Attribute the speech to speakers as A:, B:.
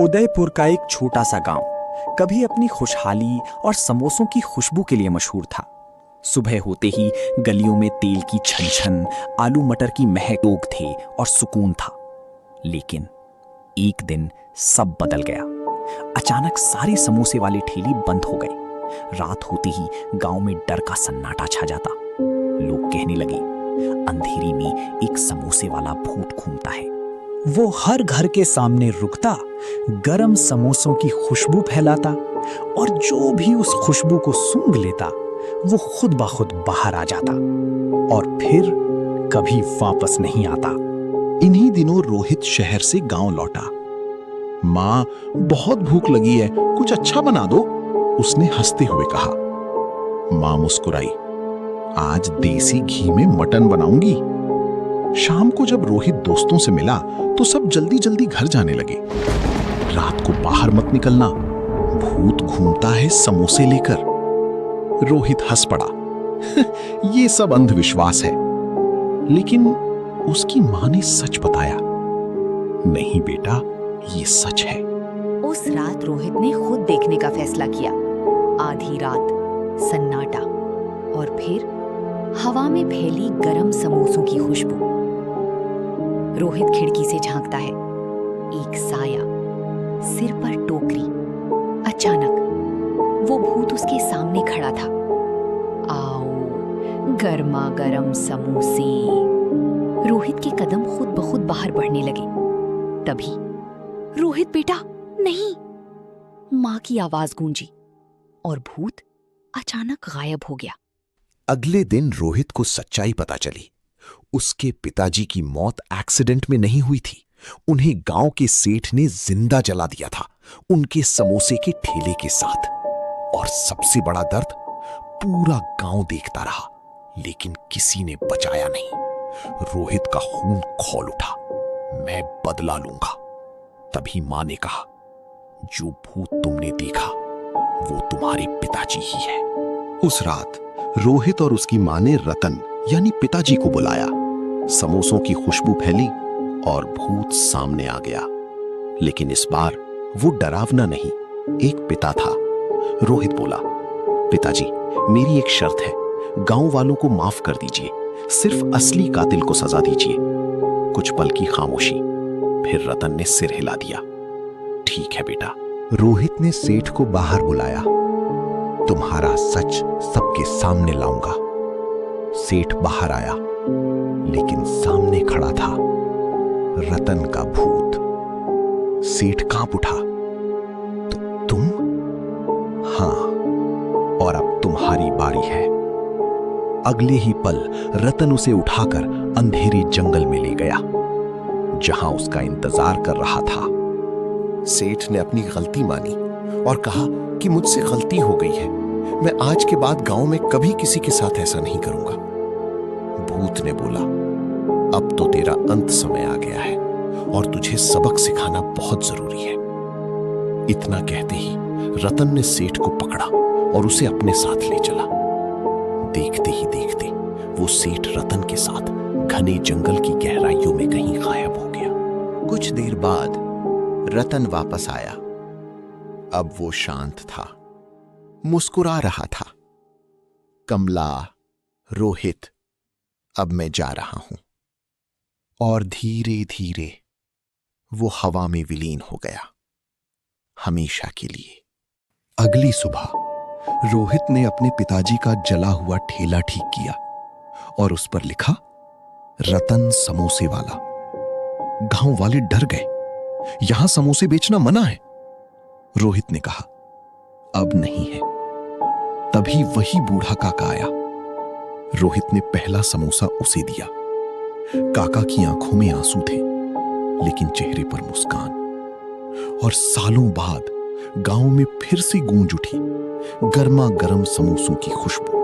A: उदयपुर का एक छोटा सा गांव कभी अपनी खुशहाली और समोसों की खुशबू के लिए मशहूर था। सुबह होते ही गलियों में तेल की छन-छन, आलू मटर की महक लोग थे और सुकून था। लेकिन एक दिन सब बदल गया। अचानक सारे समोसे वाले ठेले बंद हो गए। रात होते ही गांव में डर का सन्नाटा छा जाता। लोग कहने लगे, अंधेरी में एक समोसे वाला भूत घूमता है। वो हर घर के सामने रुकता, गरम समोसों की खुशबू फैलाता और जो भी उस खुशबू को सूंघ लेता वो खुद ब खुद बाहर आ जाता और फिर कभी वापस नहीं आता।
B: इन्हीं दिनों रोहित शहर से गांव लौटा। माँ, बहुत भूख लगी है, कुछ अच्छा बना दो, उसने हंसते हुए कहा। माँ मुस्कुराई, आज देसी घी में मटन बनाऊंगी। शाम को जब रोहित दोस्तों से मिला तो सब जल्दी जल्दी घर जाने लगे। रात को बाहर मत निकलना, भूत घूमता है समोसे लेकर। रोहित हंस पड़ा। ये सब अंधविश्वास है। लेकिन उसकी मां ने सच बताया, नहीं बेटा, ये सच है।
C: उस रात रोहित ने खुद देखने का फैसला किया। आधी रात, सन्नाटा और फिर हवा में फैली गरम समोसों की खुशबू। रोहित खिड़की से झांकता है। एक साया, सिर पर टोकरी। अचानक वो भूत उसके सामने खड़ा था। आओ, गर्मा गर्म समोसे। रोहित के कदम खुद ब खुद बाहर बढ़ने लगे। तभी, रोहित बेटा, नहीं, मां की आवाज गूंजी और भूत अचानक गायब हो गया।
B: अगले दिन रोहित को सच्चाई पता चली। उसके पिताजी की मौत एक्सीडेंट में नहीं हुई थी। उन्हें गांव के सेठ ने जिंदा जला दिया था, उनके समोसे के ठेले के साथ। और सबसे बड़ा दर्द, पूरा गांव देखता रहा लेकिन किसी ने बचाया नहीं। रोहित का खून खौल उठा। मैं बदला लूंगा। तभी मां ने कहा, जो भूत तुमने देखा वो तुम्हारे पिताजी ही है। उस रात रोहित और उसकी मां ने रतन यानी पिताजी को बुलाया। समोसों की खुशबू फैली और भूत सामने आ गया। लेकिन इस बार वो डरावना नहीं, एक पिता था। रोहित बोला, पिताजी, मेरी एक शर्त है, गांव वालों को माफ कर दीजिए, सिर्फ असली कातिल को सजा दीजिए। कुछ पल की खामोशी, फिर रतन ने सिर हिला दिया। ठीक है बेटा। रोहित ने सेठ को बाहर बुलाया। तुम्हारा सच सबके सामने लाऊंगा। सेठ बाहर आया, लेकिन सामने खड़ा था रतन का भूत। सेठ कांप उठा। तुम? हां, और अब तुम्हारी बारी है। अगले ही पल रतन उसे उठाकर अंधेरे जंगल में ले गया, जहां उसका इंतजार कर रहा था।
D: सेठ ने अपनी गलती मानी और कहा कि मुझसे गलती हो गई है, मैं आज के बाद गांव में कभी किसी के साथ ऐसा नहीं करूंगा। भूत ने बोला, अब तो तेरा अंत समय आ गया है और तुझे सबक सिखाना बहुत जरूरी है। इतना कहते ही रतन ने सेठ को पकड़ा और उसे अपने साथ ले चला। देखते ही देखते वो सेठ रतन के साथ घने जंगल की गहराइयों में कहीं गायब हो गया। कुछ देर बाद रतन वापस आया। अब वो शांत था, मुस्कुरा रहा था। कमला, रोहित, अब मैं जा रहा हूं। और धीरे धीरे वो हवा में विलीन हो गया, हमेशा के लिए। अगली सुबह रोहित ने अपने पिताजी का जला हुआ ठेला ठीक किया और उस पर लिखा, रतन समोसे वाला। गांव वाले डर गए, यहां समोसे बेचना मना है। रोहित ने कहा, अब नहीं है। तभी वही बूढ़ा काका आया। रोहित ने पहला समोसा उसे दिया। काका की आंखों में आंसू थे, लेकिन चेहरे पर मुस्कान। और सालों बाद गांव में फिर से गूंज उठी गर्मा गर्म समोसों की खुशबू।